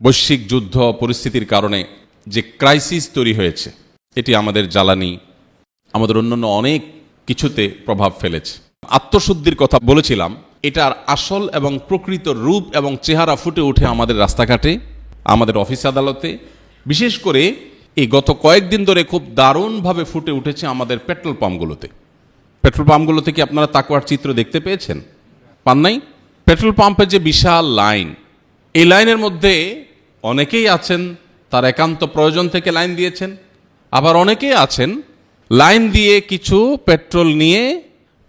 বৈশ্বিক যুদ্ধ পরিস্থিতির কারণে যে ক্রাইসিস তৈরি হয়েছে, এটি আমাদের জ্বালানি, আমাদের অন্যান্য অনেক কিছুতে প্রভাব ফেলেছে। আত্মশুদ্ধির কথা বলেছিলাম, এটার আসল এবং প্রকৃত রূপ এবং চেহারা ফুটে ওঠে আমাদের রাস্তাঘাটে, আমাদের অফিস আদালতে, বিশেষ করে এই গত কয়েকদিন ধরে খুব দারুণভাবে ফুটে উঠেছে আমাদের পেট্রোল পাম্পগুলোতে। পেট্রোল পাম্পগুলোতে কি আপনারা তাকওয়ার চিত্র দেখতে পেয়েছেন? পান নাই? পেট্রোল পাম্পের যে বিশাল লাইন, এই লাইনের মধ্যে অনেকেই আছেন তার একান্ত প্রয়োজন থেকে লাইন দিয়েছেন, আবার অনেকেই আছেন লাইন দিয়ে কিছু পেট্রোল নিয়ে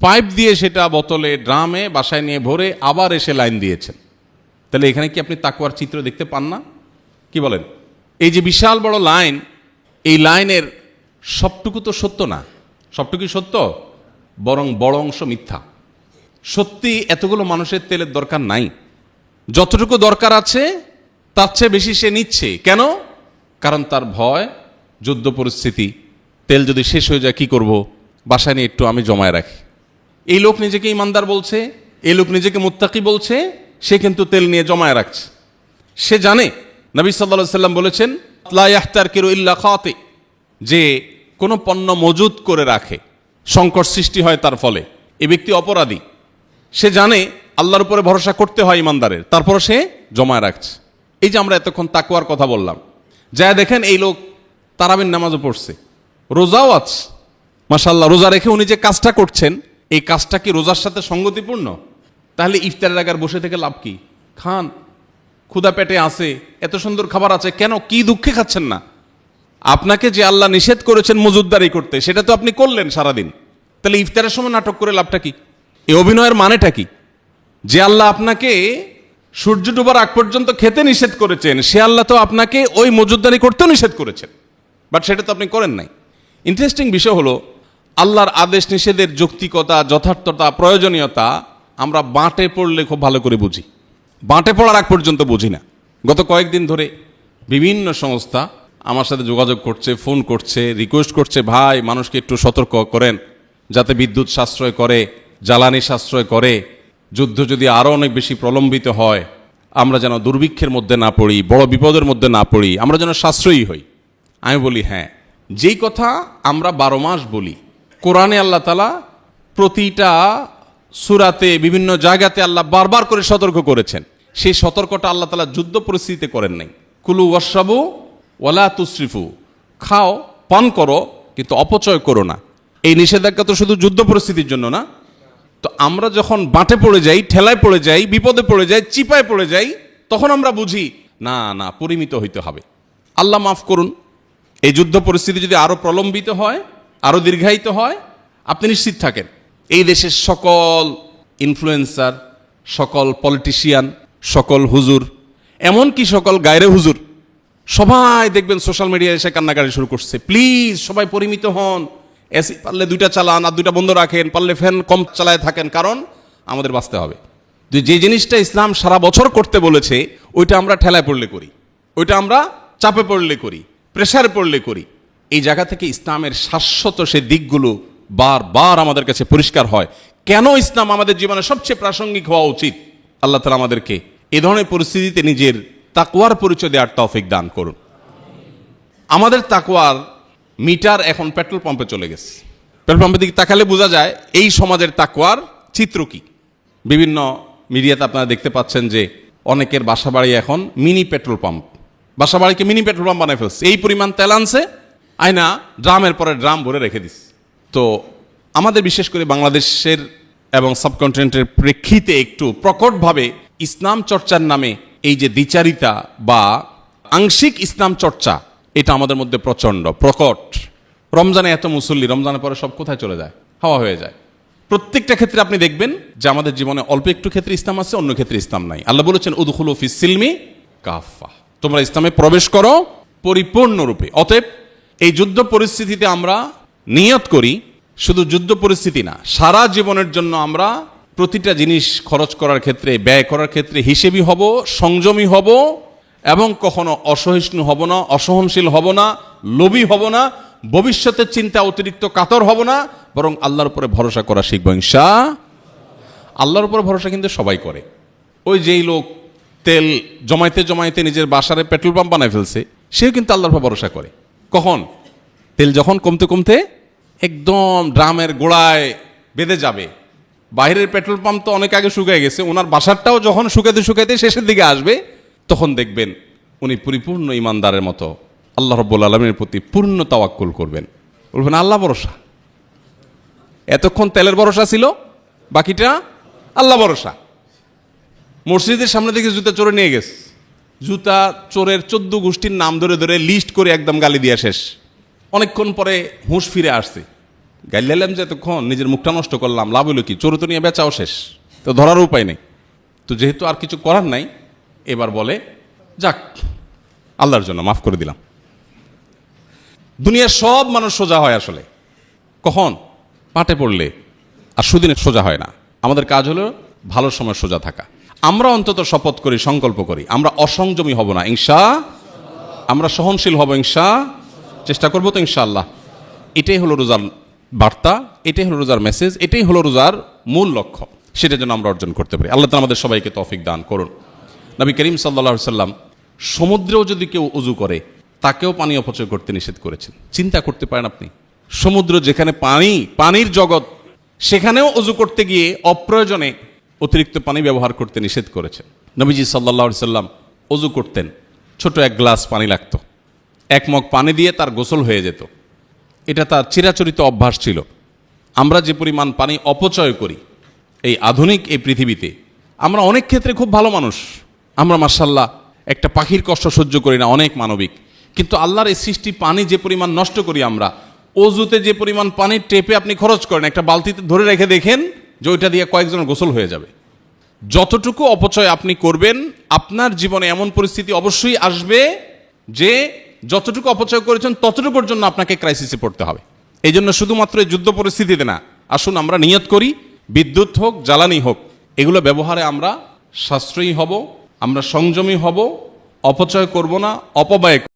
পাইপ দিয়ে সেটা বোতলে, ড্রামে, বাসায় নিয়ে ভরে আবার এসে লাইন দিয়েছেন। তাহলে এখানে কি আপনি তাকওয়ার চিত্র দেখতে পান না? কি বলেন? এই যে বিশাল বড় লাইন, এই লাইনের সবটুকু তো সত্য না। সবটুকুই সত্য? বরং বড় অংশ মিথ্যা। সত্যি এতগুলো মানুষের তেলের দরকার নাই। যতটুকু দরকার আছে তার চেয়ে বেশি সে নিচ্ছে। কেন? কারণ তার ভয় যুদ্ধ পরিস্থিতি, তেল যদি শেষ হয়ে যায় কি করব, বাসায় নিয়ে একটু আমি জমায় রাখি। এই লোক নিজেকে ইমানদার বলছে, এই লোক নিজেকে মুত্তাকি বলছে, সে কিন্তু তেল নিয়ে জমায় রাখছে। সে জানে নবী সাল্লাল্লাহু আলাইহি ওয়াসাল্লাম বলেছেন, লা ইয়াহতারকিরু ইল্লা খাতি, যে কোনো পণ্য মজুদ করে রাখে, সংকট সৃষ্টি হয় তার ফলে, এ ব্যক্তি অপরাধী। সে জানে আল্লাহর উপরে ভরসা করতে হয় ইমানদারের, তারপর সে জমায় রাখছে। এই যে আমরা এতক্ষণ তাকওয়ার কথা বললাম, যা দেখেন এই লোক তারাবির নামাজও পড়ছে, রোজাও আছে, মাশাআল্লাহ। রোজা রেখে উনি যে কাজটা করছেন, এই কাজটা কি রোজার সাথে সঙ্গতিপূর্ণ? তাহলে ইফতারের আগে আর বসে থেকে লাভ কি? খান, ক্ষুধা পেটে আছে, এত সুন্দর খাবার আছে, কেন কি দুঃখে খাচ্ছেন না? আপনাকে যে আল্লাহ নিষেধ করেছেন মজুদদারি করতে, সেটা তো আপনি করলেন সারাদিন। তাহলে ইফতারের সময় নাটক করে লাভটা কি? এই অভিনয়ের মানেটা কি? যে আল্লাহ আপনাকে সূর্য ডোবার আগ পর্যন্ত খেতে নিষেধ করেছেন, সে আল্লাহ তো আপনাকে ওই মজুদদারি করতেও নিষেধ করেছেন, বাট সেটা তো আপনি করেন নাই। ইন্টারেস্টিং বিষয় হলো, আল্লাহর আদেশ নিষেধের যৌক্তিকতা, যথার্থতা, প্রয়োজনীয়তা আমরা বাঁটে পড়লে খুব ভালো করে বুঝি, বাঁটে পড়ার আগ পর্যন্ত বুঝি না। গত কয়েকদিন ধরে বিভিন্ন সংস্থা আমার সাথে যোগাযোগ করছে, ফোন করছে, রিকোয়েস্ট করছে, ভাই মানুষকে একটু সতর্ক করেন যাতে বিদ্যুৎ সাশ্রয় করে, জ্বালানি সাশ্রয় করে, যুদ্ধ যদি আরও অনেক বেশি প্রলম্বিত হয় আমরা যেন দুর্ভিক্ষের মধ্যে না পড়ি, বড় বিপদের মধ্যে না পড়ি, আমরা যেন সাশ্রয়ী হই। আমি বলি হ্যাঁ, যেই কথা আমরা 12 মাস বলি, কোরআনে আল্লাহ তাআলা প্রতিটা সূরাতে বিভিন্ন জায়গাতে আল্লাহ বারবার করে সতর্ক করেছেন। সেই সতর্কটা আল্লাহ তাআলা যুদ্ধ পরিস্থিতিতে করেন নাই। কুলু ওয়াশরাবু ওয়ালা তুসরিফু, খাও, পান করো, কিন্তু অপচয় করো না। এই নিষেধাজ্ঞা তো শুধু যুদ্ধ পরিস্থিতির জন্য না। তো আমরা যখন বাঁটে পড়ে যাই, ঠেলায় পড়ে যাই, বিপদে পড়ে যাই, চিপায় পড়ে যাই, তখন আমরা বুঝি না না, পরিমিত হইতে হবে। আল্লাহ মাফ করুন, এই যুদ্ধ পরিস্থিতি যদি আরো প্রলম্বিত হয়, আরো দীর্ঘায়িত হয়, আপনি নিশ্চিত থাকেন এই দেশের সকল ইনফ্লুয়েন্সার, সকল পলিটিশিয়ান, সকল হুজুর, এমনকি সকল গায়রে হুজুর, সবাই দেখবেন সোশ্যাল মিডিয়ায় এসে কান্নাকাটি শুরু করছে, প্লিজ সবাই পরিমিত হন, এসি পারলে 2টা চালান আর 2টা বন্ধ রাখেন, পারলে ফ্যান কম চালায় থাকেন, কারণ আমাদের বাঁচতে হবে। যে জিনিসটা ইসলাম সারা বছর করতে বলেছে, ওইটা আমরা ঠেলায় পড়লে করি, ওইটা আমরা চাপে পড়লে করি, প্রেসারে পড়লে করি। এই জায়গা থেকে ইসলামের শাশ্বত সে দিকগুলো বারবার আমাদের কাছে পরিষ্কার হয়। কেন ইসলাম আমাদের জীবনে সবচেয়ে প্রাসঙ্গিক হওয়া উচিত? আল্লাহ তাআলা আমাদেরকে এ ধরনের পরিস্থিতিতে নিজের তাকওয়ার পরিচয় দেওয়ার তৌফিক দান করুন। আমাদের তাকওয়ার মিটার এখন পেট্রোল পাম্পে চলে গেছে। পেট্রোল পাম্পের দিকে তাকালে বোঝা যায় এই সমাজের তাকওয়ার চিত্র কি। বিভিন্ন মিডিয়াতে আপনারা দেখতে পাচ্ছেন যে অনেকের বাসাবাড়ি এখন মিনি পেট্রোল পাম্প, বাসাবাড়িকে মিনি পেট্রোল পাম্প বানায় ফেলছে। এই পরিমাণ তেল আনছে, আয়না ড্রামের পরে ড্রাম ভরে রেখে দিচ্ছে। তো আমাদের বিশেষ করে বাংলাদেশের এবং সাবকন্টিনেন্টের প্রেক্ষিতে একটু প্রকটভাবে ইসলাম চর্চার নামে এই যে দ্বিচারিতা বা আংশিক ইসলাম চর্চা, এটা আমাদের মধ্যে প্রচণ্ড প্রকট। রমজানে এত মুসল্লি, রমজানের পরে সব কোথায় চলে যায়? হাওয়া হয়ে যায়। প্রত্যেকটা ক্ষেত্রে আপনি দেখবেন যে আমাদের জীবনে অল্প একটু ক্ষেত্রে ইসলাম আছে, অন্য ক্ষেত্রে ইসলাম নাই। আল্লাহ বলেছেন উদখুলু ফিস সিলমি কাফা, তোমরা ইসলামে প্রবেশ করো পরিপূর্ণরূপে। অতএব এই যুদ্ধ পরিস্থিতিতে আমরা নিয়ত করি, শুধু যুদ্ধ পরিস্থিতি না, সারা জীবনের জন্য আমরা প্রতিটা জিনিস খরচ করার ক্ষেত্রে, ব্যয় করার ক্ষেত্রে হিসেবী হব, সংযমী হব, এবং কখনো অসহিষ্ণু হব না, অসহনশীল হব না, লোভী হব না, ভবিষ্যতের চিন্তা অতিরিক্ত কাতর হব না, বরং আল্লাহর উপরে ভরসা করা শিখব ইনশাআল্লাহ। আল্লাহর উপরে ভরসা কিন্তু সবাই করে। ওই যেই লোক তেল জমাইতে জমাইতে নিজের বাসারে পেট্রোল পাম্প বানায় ফেলছে, সেও কিন্তু আল্লাহর উপর ভরসা করে। কখন? তেল যখন কমতে কমতে একদম ড্রামের গোড়ায় বেঁধে যাবে। বাইরের পেট্রোল পাম্প তো অনেক আগে শুকিয়ে গেছে, ওনার বাসারটাও যখন শুকাইতে শুকাইতে শেষের দিকে আসবে, তখন দেখবেন উনি পরিপূর্ণ ইমানদারের মতো আল্লাহ রাব্বুল আলামিনের প্রতি পূর্ণ তাওয়াক্কুল করবেন, বলবেন আল্লাহ ভরসা। এতক্ষণ তেলের ভরসা ছিল, বাকিটা আল্লাহ ভরসা। মসজিদের সামনে থেকে জুতা চোরে নিয়ে গেছে, জুতা চোরের 14 গোষ্ঠীর নাম ধরে ধরে লিস্ট করে একদম গালি দিয়া শেষ। অনেকক্ষণ পরে হুঁশ ফিরে আসছে, গাইলাম যে এতক্ষণ নিজের মুখটা নষ্ট করলাম, লাভ হলো কি? চোর তো নিয়ে বেচাও শেষ, তো ধরার উপায় নেই। তো যেহেতু আর কিছু করার নাই, এবার বলে যাক আল্লাহর জন্য মাফ করে দিলাম। দুনিয়ার সব মানুষ সোজা হয় আসলে কখন? পাটে পড়লে। আর সুদিনে সোজা হয় না। আমাদের কাজ হলো ভালো সময় সোজা থাকা। আমরা অন্তত শপথ করি, সংকল্প করি, আমরা অসংযমী হব না আমরা সহনশীল হব চেষ্টা করবো তো ইনশাআল্লাহ। এটাই হলো রোজার বার্তা, এটাই হলো রোজার মেসেজ, এটাই হলো রোজার মূল লক্ষ্য। সেটা যেন আমরা অর্জন করতে পারি। আল্লাহ তাআলা আমাদের সবাইকে তৌফিক দান করুন। নবী করিম সাল্লাল্লাহু আলাইহি সাল্লাম সমুদ্রেও যদি কেউ ওযু করে, তাকেও পানি অপচয় করতে নিষেধ করেছেন। চিন্তা করতে পারেন আপনি, সমুদ্র যেখানে পানির জগৎ, সেখানেও ওযু করতে গিয়ে অপ্রয়োজনে অতিরিক্ত পানি ব্যবহার করতে নিষেধ করেছেন। নবীজি সাল্লাল্লাহু আলাইহি সাল্লাম ওযু করতেন, ছোট এক গ্লাস পানি লাগতো, এক মগ পানি দিয়ে তার গোসল হয়ে যেত। এটা তার চিরাচরিত অভ্যাস ছিল। আমরা যে পরিমাণ পানি অপচয় করি এই আধুনিক এই পৃথিবীতে, আমরা অনেক ক্ষেত্রে খুব ভালো মানুষ, আমরা মাশাআল্লাহ একটা পাখির কষ্ট সহ্য করি না, অনেক মানবিক। কিন্তু আল্লাহর এই সৃষ্টি পানি যে পরিমাণ নষ্ট করি আমরা, অজুতে যে পরিমাণ পানি টেপে আপনি খরচ করেন, একটা বালতিতে ধরে রেখে দেখেন যে ওইটা দিয়ে কয়েকজনের গোসল হয়ে যাবে। যতটুকু অপচয় আপনি করবেন, আপনার জীবনে এমন পরিস্থিতি অবশ্যই আসবে যে যতটুকু অপচয় করেছেন ততটুকুর জন্য আপনাকে ক্রাইসিসে পড়তে হবে। এই জন্য শুধুমাত্র এই যুদ্ধ পরিস্থিতিতে না, আসুন আমরা নিয়ত করি, বিদ্যুৎ হোক জ্বালানি হোক, এগুলো ব্যবহারে আমরা সাশ্রয়ী হব, আমরা সংযমী হব, অপচয় করব না, অপব্যয়